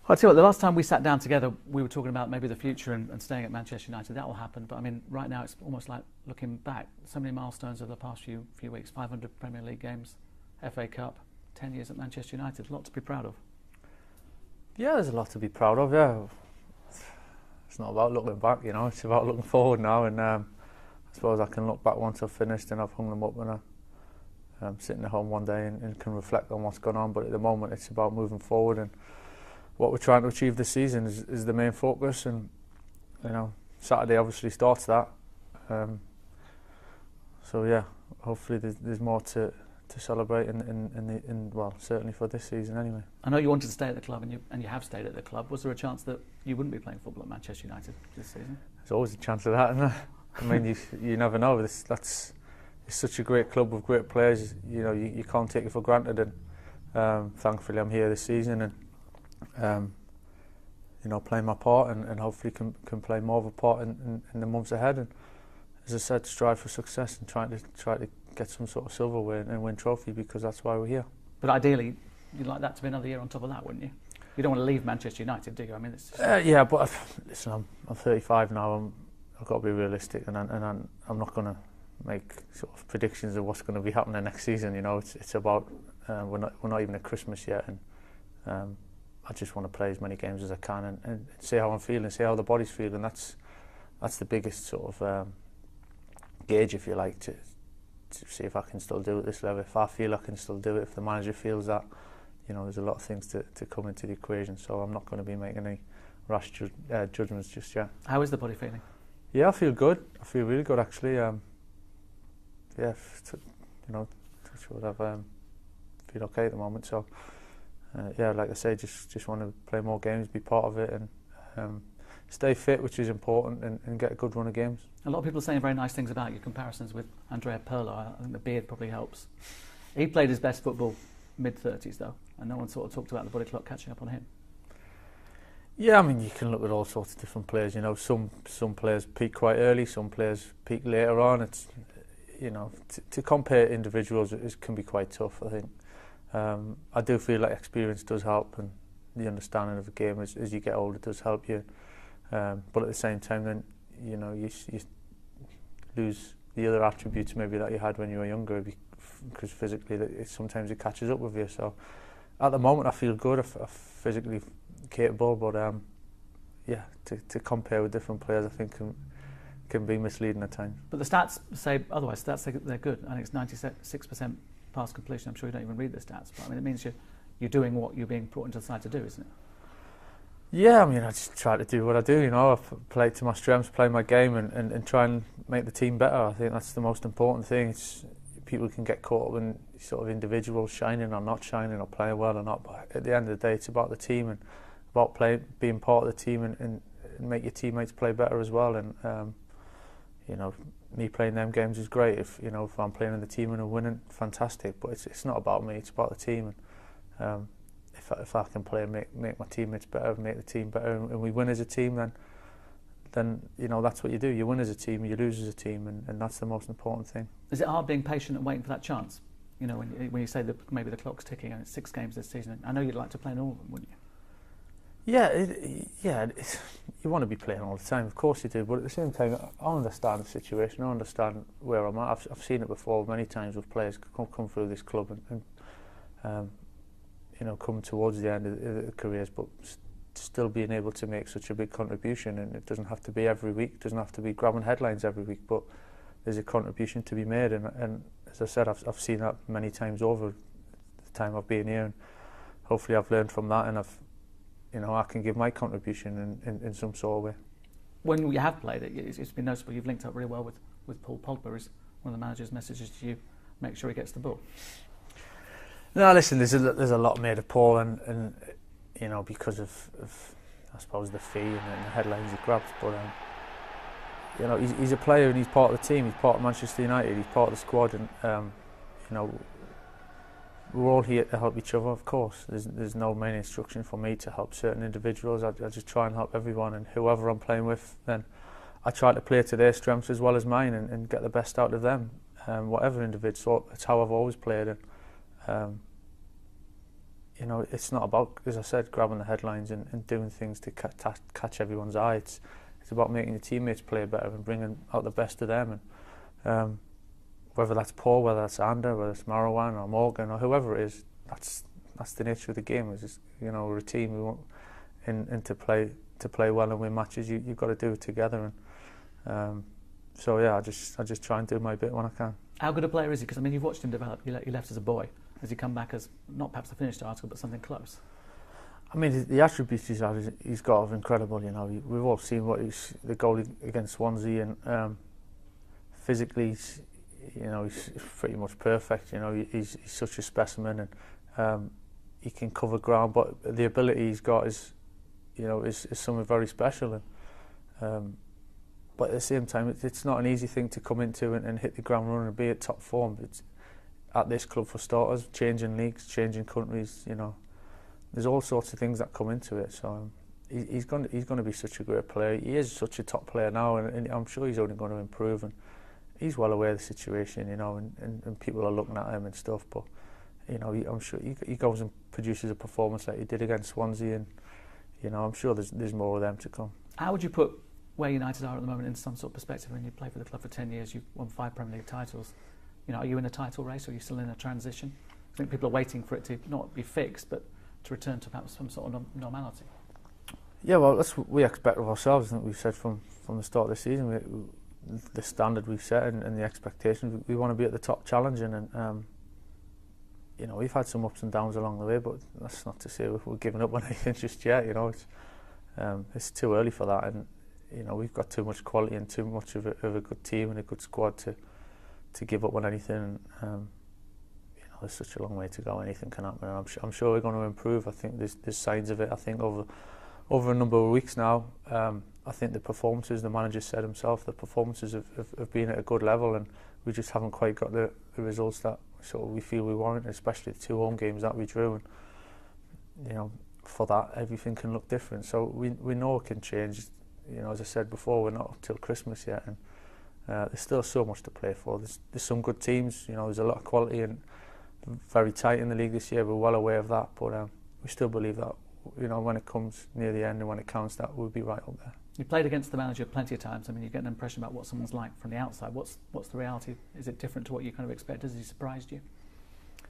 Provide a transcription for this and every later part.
I'll tell you what, the last time we sat down together, we were talking about maybe the future and staying at Manchester United. That will happen. But I mean, right now it's almost like looking back. So many milestones over the past few weeks. 500 Premier League games, FA Cup, 10 years at Manchester United. A lot to be proud of. Yeah, there's a lot to be proud of, yeah. It's not about looking back, you know, it's about looking forward now. And I suppose I can look back once I've finished and I've hung them up and I'm sitting at home one day and can reflect on what's gone on. But at the moment, it's about moving forward, and what we're trying to achieve this season is the main focus. And you know, Saturday obviously starts that. So yeah, hopefully there's more to celebrate well, certainly for this season anyway. I know you wanted to stay at the club, and you have stayed at the club. Was there a chance that you wouldn't be playing football at Manchester United this season? There's always a chance of that, isn't there? I mean, you never know. It's such a great club with great players. You know, you can't take it for granted. And thankfully, I'm here this season, and you know, playing my part, and hopefully can play more of a part in the months ahead. And as I said, strive for success and try to get some sort of silverware and win trophy, because that's why we're here. But ideally, you'd like that to be another year on top of that, wouldn't you? You don't want to leave Manchester United, do you? I mean, it's just yeah, but listen, I'm 35 now. I've got to be realistic, and I'm not going to make sort of predictions of what's going to be happening next season. You know, it's about we're not even at Christmas yet, and I just want to play as many games as I can and see how I'm feeling, see how the body's feeling. That's the biggest sort of gauge, if you like, to see if I can still do it at this level. If I feel I can still do it, if the manager feels that, you know, there's a lot of things to come into the equation. So I'm not going to be making any rash judgments just yet. How is the body feeling? Yeah, I feel good. I feel really good, actually. Yeah, you know, touch wood, I feel okay at the moment. So yeah, like I say, just want to play more games, be part of it, and stay fit, which is important, and get a good run of games. A lot of people are saying very nice things about your comparisons with Andrea Pirlo. I think the beard probably helps. He played his best football mid-30s though, and no one sort of talked about the body clock catching up on him. Yeah, I mean, you can look at all sorts of different players. You know, some players peak quite early, some players peak later on. It's, you know, to compare individuals can be quite tough, I think. I do feel like experience does help, and the understanding of the game as you get older does help you. But at the same time, then, you know, you lose the other attributes maybe that you had when you were younger, because physically sometimes it catches up with you. So at the moment I feel good, I'm physically capable, but yeah, to compare with different players I think can be misleading at times. But the stats say otherwise. Stats say they're good. I think it's 96% pass completion. I'm sure you don't even read the stats, but I mean, it means you're doing what you're being brought into the side to do, isn't it? Yeah, I mean, I just try to do what I do, you know. I play to my strengths, play my game, and try and make the team better. I think that's the most important thing. It's, people can get caught up in sort of individuals shining or not shining, or playing well or not, but at the end of the day, it's about the team and about being part of the team and make your teammates play better as well. And you know, me playing them games is great. If I'm playing in the team and I'm winning, fantastic. But it's not about me; it's about the team. And if I can play and make my teammates better, make the team better, and we win as a team, then you know, that's what you do. You win as a team, you lose as a team, and that's the most important thing. Is it hard being patient and waiting for that chance? You know, when you say that maybe the clock's ticking and it's 6 games this season, I know you'd like to play in all of them, wouldn't you? Yeah, you want to be playing all the time, of course you do, but at the same time, I understand the situation, I understand where I'm at. I've seen it before many times with players come through this club and you know, come towards the end of their careers, but still being able to make such a big contribution. And it doesn't have to be every week, it doesn't have to be grabbing headlines every week, but there's a contribution to be made. And as I said, I've seen that many times over the time I've been here, and hopefully I've learned from that, and I can give my contribution in some sort of way. When you have played it, it's been noticeable you've linked up really well with Paul Pogba. Is one of the manager's messages to you, make sure he gets the ball? No, listen, there's a lot made of Paul, and you know, because of I suppose the fee and the headlines he grabs, but you know, he's a player and he's part of the team. He's part of Manchester United. He's part of the squad, and you know, we're all here to help each other. Of course, there's no main instruction for me to help certain individuals. I just try and help everyone, and whoever I'm playing with, then I try to play to their strengths as well as mine, and get the best out of them. Whatever individual, it's how I've always played. And you know, it's not about, as I said, grabbing the headlines and doing things to catch everyone's eye. It's about making your teammates play better and bringing out the best of them. And whether that's Paul, whether that's Ander, whether it's Marwan or Morgan or whoever it is, that's the nature of the game. It's just, you know, we're a team. We want and to play well and win matches. You've got to do it together. And so yeah, I just try and do my bit when I can. How good a player is he? Because I mean, you've watched him develop. You left as a boy. Has he come back as not perhaps a finished article, but something close? I mean, the attributes he's got are incredible. You know, we've all seen the goal against Swansea, and physically, you know, he's pretty much perfect. You know, he's such a specimen, and he can cover ground. But the ability he's got is something very special. And but at the same time, it's not an easy thing to come into and hit the ground running and be at top form. It's at this club for starters, changing leagues, changing countries. You know, there's all sorts of things that come into it. So he's going to be such a great player. He is such a top player now, and I'm sure he's only going to improve. And he's well aware of the situation, you know, and people are looking at him and stuff. But you know, I'm sure he goes and produces a performance like he did against Swansea, and you know, I'm sure there's more of them to come. How would you put where United are at the moment in some sort of perspective? When you play for the club for 10 years, you've won 5 Premier League titles. You know, are you in a title race, or are you still in a transition? I think people are waiting for it to not be fixed, but to return to perhaps some sort of normality. Yeah, well, that's what we expect of ourselves. I think we've said from the start of the season, the standard we've set and the expectations, we want to be at the top challenging. And you know, we've had some ups and downs along the way, but that's not to say we're giving up on anything just yet. You know, it's too early for that, and you know, we've got too much quality and too much of a good team and a good squad to give up on anything. You know, there's such a long way to go. Anything can happen, and I'm sure we're going to improve. I think there's signs of it. I think over a number of weeks now, I think the performances, the manager said himself, the performances have been at a good level, and we just haven't quite got the results that sort of we feel we warrant, especially the 2 home games that we drew. And you know, for that, everything can look different. So we know it can change. You know, as I said before, we're not up till Christmas yet, and there's still so much to play for. There's some good teams. You know, there's a lot of quality and very tight in the league this year. We're well aware of that, but we still believe that, you know, when it comes near the end and when it counts, that we'll be right up there. You played against the manager plenty of times. I mean, you get an impression about what someone's like from the outside. What's the reality? Is it different to what you kind of expected? Has he surprised you? I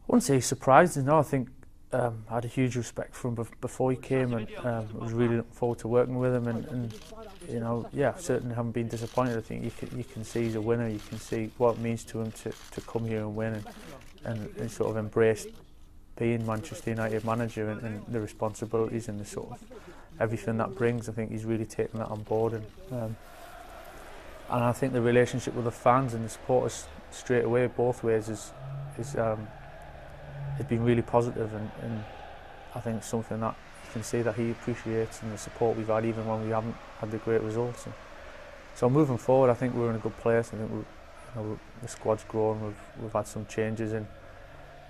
wouldn't say he surprised us. No, I think I had a huge respect for him before he came, and I was really looking forward to working with him. And you know, yeah, certainly haven't been disappointed. I think you can see he's a winner. You can see what it means to him to come here and win, and sort of embrace being Manchester United manager and the responsibilities and the sort of everything that brings. I think he's really taken that on board, and I think the relationship with the fans and the supporters straight away, both ways, has been really positive, and I think it's something that you can see that he appreciates, and the support we've had even when we haven't had the great results. And so moving forward, I think we're in a good place. I think the squad's grown. We've had some changes, and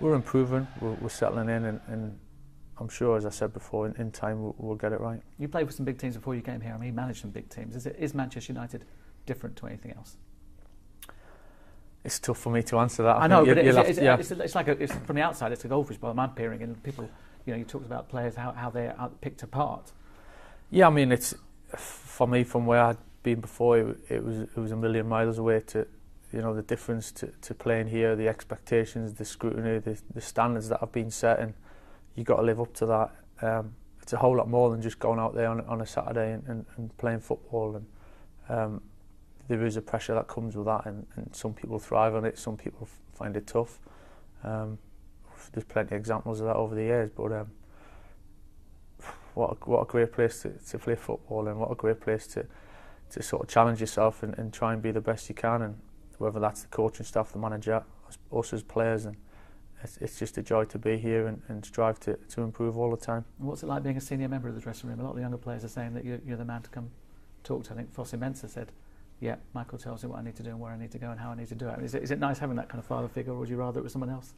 we're improving. We're settling in, and I'm sure, as I said before, in time we'll get it right. You played with some big teams before you came here. I mean, you managed some big teams. Is Manchester United different to anything else? It's tough for me to answer that. I know, but it's like it's from the outside, it's a goldfish bowl. I'm peering, and people, you know, you talked about players, how they're picked apart. Yeah, I mean, it's for me, from where I'd been before, it was a million miles away to, you know, the difference to playing here, the expectations, the scrutiny, the standards that have been set, and you got to live up to that. It's a whole lot more than just going out there on a Saturday and playing football, and there is a pressure that comes with that, and some people thrive on it, some people find it tough. There's plenty of examples of that over the years, but what a great place to play football, and what a great place to sort of challenge yourself and try and be the best you can, and whether that's the coaching staff, the manager, us as players, and it's just a joy to be here and strive to improve all the time. And what's it like being a senior member of the dressing room? A lot of the younger players are saying that you're the man to come talk to. I think Fosse Mensah said, yeah, Michael tells me what I need to do and where I need to go and how I need to do it. I mean, is it nice having that kind of father figure, or would you rather it was someone else?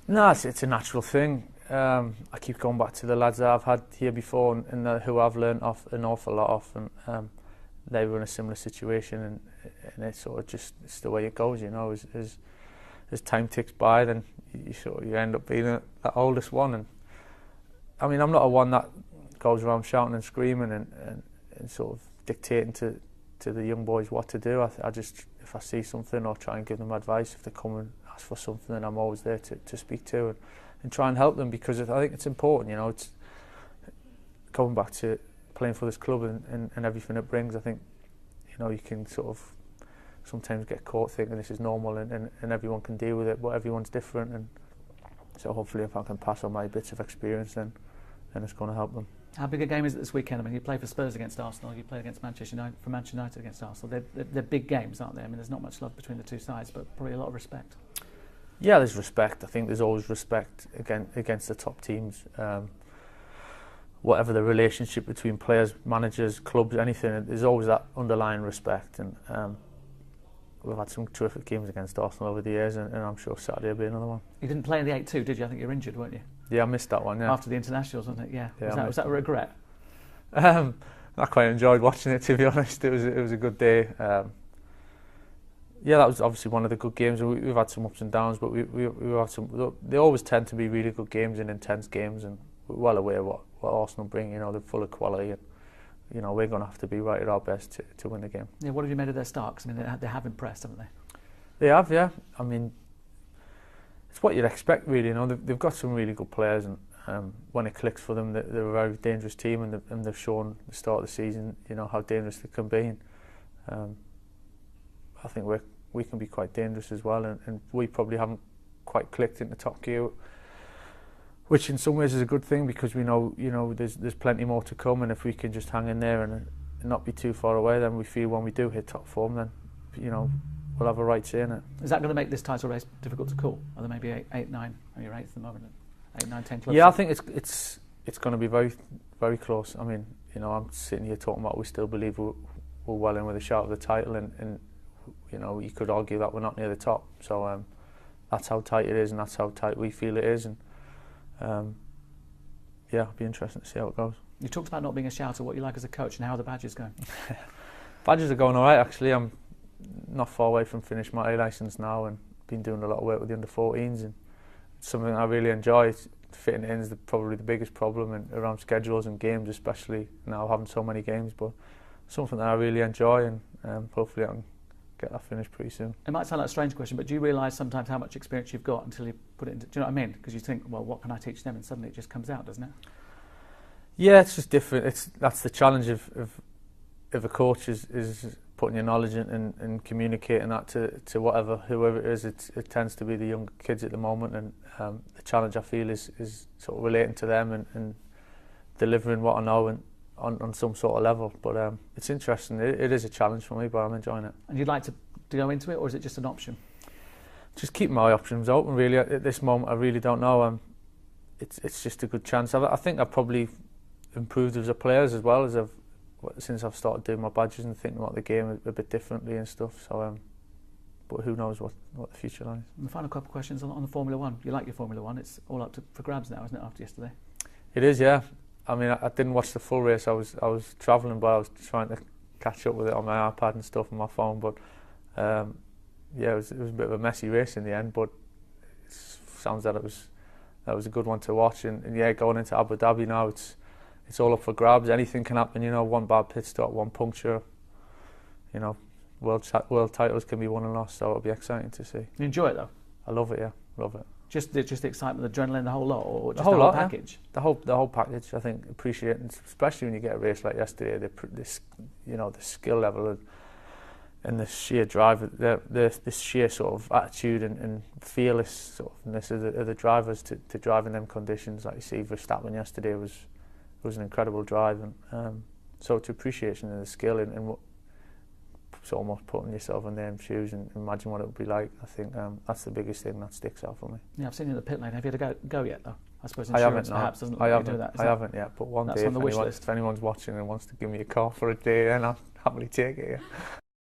No, it's a natural thing. I keep going back to the lads that I've had here before, and who I've learned off an awful lot off, and they were in a similar situation, and it's sort of just, it's the way it goes, you know. As time ticks by, then you end up being the oldest one. And I mean, I'm not a one that goes around shouting and screaming and sort of dictating to the young boys what to do. I just, if I see something, I'll try and give them advice. If they come and ask for something, then I'm always there to speak to and try and help them, because I think it's important. It's going back to playing for this club and everything it brings. I think you can sort of sometimes get caught thinking this is normal and everyone can deal with it, but everyone's different. And so hopefully, if I can pass on my bits of experience, then it's going to help them. How big a game is it this weekend? I mean, you play for Spurs against Arsenal, you play against Manchester United, for Manchester United against Arsenal. They're big games, aren't they? I mean, there's not much love between the two sides, but probably a lot of respect. Yeah, there's respect. I think there's always respect against the top teams. Whatever the relationship between players, managers, clubs, anything, there's always that underlying respect. And we've had some terrific games against Arsenal over the years, and I'm sure Saturday will be another one. You didn't play in the 8-2, did you? I think you were injured, weren't you? Yeah, I missed that one, yeah. After the internationals, wasn't it? Yeah. Was that a regret? I quite enjoyed watching it, to be honest. It was a good day. Yeah, that was obviously one of the good games. We've had some ups and downs, but we've had some. They always tend to be really good games and intense games, and we're well aware what Arsenal bring. They're full of quality, and we're going to have to be right at our best to win the game. Yeah, what have you made of their start? 'Cause I mean, they have impressed, haven't they? They have, yeah. I mean, it's what you'd expect, really. They've got some really good players, and when it clicks for them, they're a very dangerous team, and they've shown at the start of the season, how dangerous they can be. And, I think we can be quite dangerous as well, and we probably haven't quite clicked into top gear, which in some ways is a good thing, because we know there's plenty more to come, and if we can just hang in there and not be too far away, then we feel when we do hit top form, then we'll have a right say in it. Is that going to make this title race difficult to call? Are there maybe 8, 9? Are you 8th at the moment? 8, 9, 10 clubs? Yeah, I think it's going to be very, very close. I mean, I'm sitting here talking about we still believe we're well in with a shout of the title, and you could argue that we're not near the top. So that's how tight it is, and that's how tight we feel it is. And yeah, it'll be interesting to see how it goes. You talked about not being a shouter, what you like as a coach, and how are the badges going? Badges are going all right, actually. I'm not far away from finishing my A licence now, and been doing a lot of work with the under-14s, and it's something I really enjoy. Fitting in is probably the biggest problem around schedules and games, especially now having so many games, but something that I really enjoy, and hopefully I can get that finished pretty soon. It might sound like a strange question, but do you realise sometimes how much experience you've got until you put it into... Do you know what I mean? Because you think, well, what can I teach them? And suddenly it just comes out, doesn't it? Yeah, it's just different. That's the challenge of a coach is putting your knowledge in and communicating that to whoever it is. It tends to be the young kids at the moment, and the challenge I feel is sort of relating to them and delivering what I know and on some sort of level. But it's interesting. It is a challenge for me, but I'm enjoying it. And you'd like to go into it, or is it just an option? Just keep my options open, really. At this moment, I really don't know. It's just a good chance. I think I've probably improved as a player as well as since I've started doing my badges and thinking about the game a bit differently and stuff. So, but who knows what the future lies. And the final couple of questions on the Formula One. You like your Formula One? It's all up for grabs now, isn't it? After yesterday. It is, yeah. I mean, I didn't watch the full race. I was travelling, but I was trying to catch up with it on my iPad and stuff on my phone. But yeah, it was a bit of a messy race in the end. But it sounds that it was a good one to watch. And yeah, going into Abu Dhabi now, it's all up for grabs. Anything can happen. One bad pit stop, one puncture. World titles can be won and lost. So it'll be exciting to see. You enjoy it though? I love it. Yeah, love it. Just the excitement, the adrenaline, the whole lot, or just the whole package? Yeah. The whole package. I think appreciate it, especially when you get a race like yesterday. The skill level and the sheer drive, the sheer sort of attitude and fearless softness of the drivers to drive in them conditions. Like you see, Verstappen yesterday was an incredible drive, and so to appreciation of the skill and what. So almost putting yourself in their shoes and imagine what it would be like. I think that's the biggest thing that sticks out for me. Yeah, I've seen you in the pit lane. Have you had a go yet though? I suppose insurance perhaps doesn't let you do that. I haven't yet, but one day if anyone's watching and wants to give me a car for a day, then I'll happily take it. Yeah.